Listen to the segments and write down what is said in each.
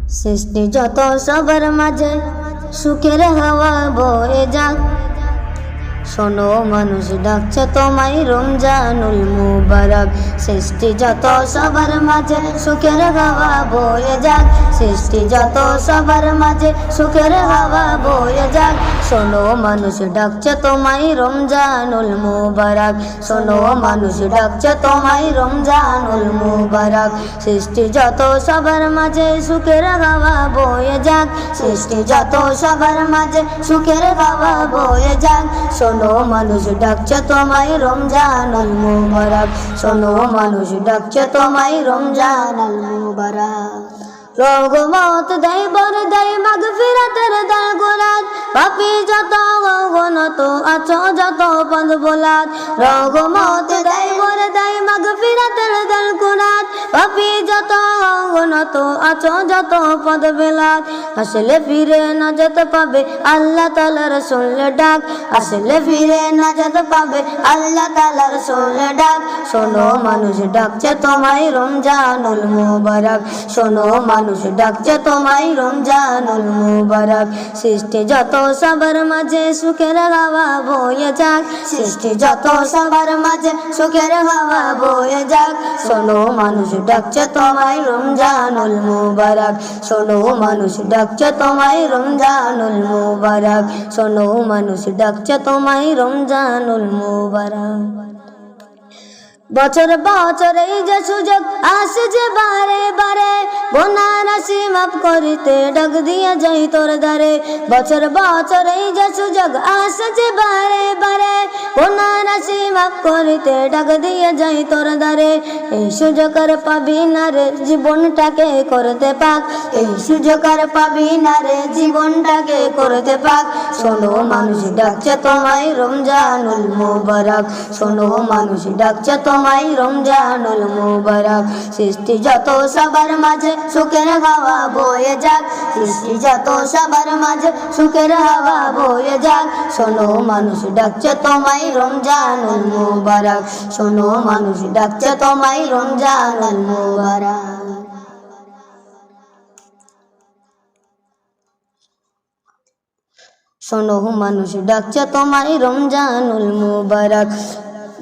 সৃষ্টি যত সবার মাঝে সুখের হাওয়া বয়ে যাক। শোনো মানুষ ডাকছে তোমায় রমজানুল মুবারক। সৃষ্টি যত সবার মাঝে সুখের হাওয়া বয়ে যাক। সৃষ্টি যত সবার মাঝে সুখের হাওয়া বয়ে যাক। শোনো মানুষ ডাকছে তোমায় রমজানুল মুবারক। শোনো মানুষ ডাকছে তোমায় রমজানুল মুবারক। সৃষ্টি যত সবার মাঝে সুখের হাওয়া বয়ে যাক। সৃষ্টি যত সবার মাঝে সুখের হাওয়া বয়ে যাক। শোনো মানুষ ডাকছে তোমায় রমজানুল মুবারক। শোনো মানুষ ডাকছে তোমায় রমজানুল মুবারক। রহমত দেয় বর দেয় মাগফিরাতের দ্বার খোলাত। পাপী যত অগণত আছো যত পথ বোলাত। রহমত দেয় বর দেয় মাগফিরাতের দ্বার খোলাত। পাপী যত অগণত আছো যত পথ বেলাত। আসলে ফিরে না যেতে পাবে আল্লাহ তাআলার শুনলে ডাক। আসলে ফিরে না যেতে পাবে আল্লাহ তাআলার শুনলে ডাক। শোনো মানুষ ডাকছে তোমায় রমজানুল মুবারক। শোনো মানুষ ডাকছে তোমায় রমজানুল মুবারক। সৃষ্টি যত সবার মাঝে সুখের হাওয়া বয়ে যাক। সৃষ্টি যত সবার মাঝে সুখের হাওয়া বয়ে যাক। শোনো মানুষ ডাকছে তোমায় রমজানুল মুবারক। শোনো মানুষ ডাকছে তোমায় রমজানুল মুবারক। শোনো মানুষ ডাকছে তোমায় রমজানুল মুবারক। বছর বছর এই যে সুযোগ আসে যে বারে বারে, গুনাহ রাশি মাফ করিতে ডাক দিয়া যাই তোর দ্বারে। বছর বছর এই যে সুযোগ আসে যে বারে বারে, গুনাহ রাশি মাফ করিতে ডাক দিয়া যাই তোর দ্বারে। এই সুযোগ আর পাবি না রে জীবনটাকে করতে পাক। এই সুযোগ আর পাবি না রে জীবনটাকে করতে পাক। শোনো মানুষ ডাকছে তোমায় রমজানুল মুবারক। শোনো মানুষ ডাকছে তোমায় রমজানুল মুবারক। সৃষ্টি যত সবার মাঝে সুখের হাওয়া বয়ে যাক। সৃষ্টি যত সবার মাঝে সুখের হাওয়া বয়ে যাক। শোনো মানুষ ডাকছে তোমায় রমজানুল মুবারক। শোনো মানুষ ডাকছে তোমায় রমজানুল মুবারক। শোনো মানুষ ডাকছে তোমায় রমজানুল মুবারক।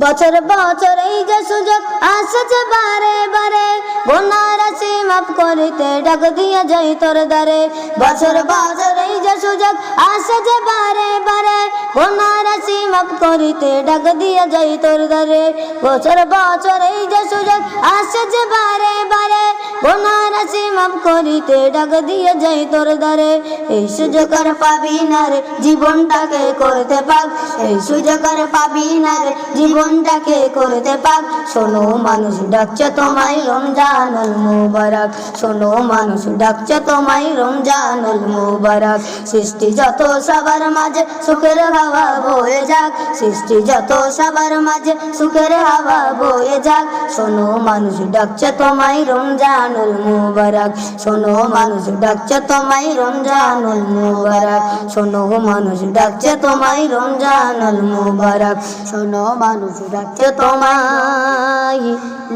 বছর বছর এই যে সুযোগ আসছে বারে বারে, গুনাহ রাশি মাফ করিতে ডাক দিয়া যাই তোর দ্বারে। বছর বছর এই যে সুযোগ আসছে বারে বারে, গুনাহ রাশি মাফ করিতে ডাক দিয়া যাই তোর দ্বারে। বছর বছর এই যে সুযোগ আসছে বারে বারে, গুনাহ রাশি মাফ করিতে ডাক দিয়া যাই তোর দ্বারে। এই সুযোগ আর পাবি না রে জীবনটাকে করতে পাক। এই সুযোগ আর পাবি না রে জীবনটাকে করতে পাক। শোনো মানুষ ডাকছে তোমায় রমজানুল মুবারক। শোনো মানুষ ডাকছে তোমায় রমজানুল মুবারক। সৃষ্টি যত সবার মাঝে সুখের হাওয়া বয়ে যাক। সৃষ্টি যত সবার মাঝে সুখের হাওয়া বয়ে যাক। শোনো মানুষ ডাকছে তোমায় রমজানুল মুবারক। শোনো মানুষ ডাকছে তোমায় রমজানুল মুবারক। শোনো মানুষ ডাকছে তোমায় রমজানুল মুবারক। শোনো মানুষ ডাকছে তোমায়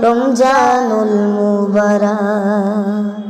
রমজানুল মুবারক।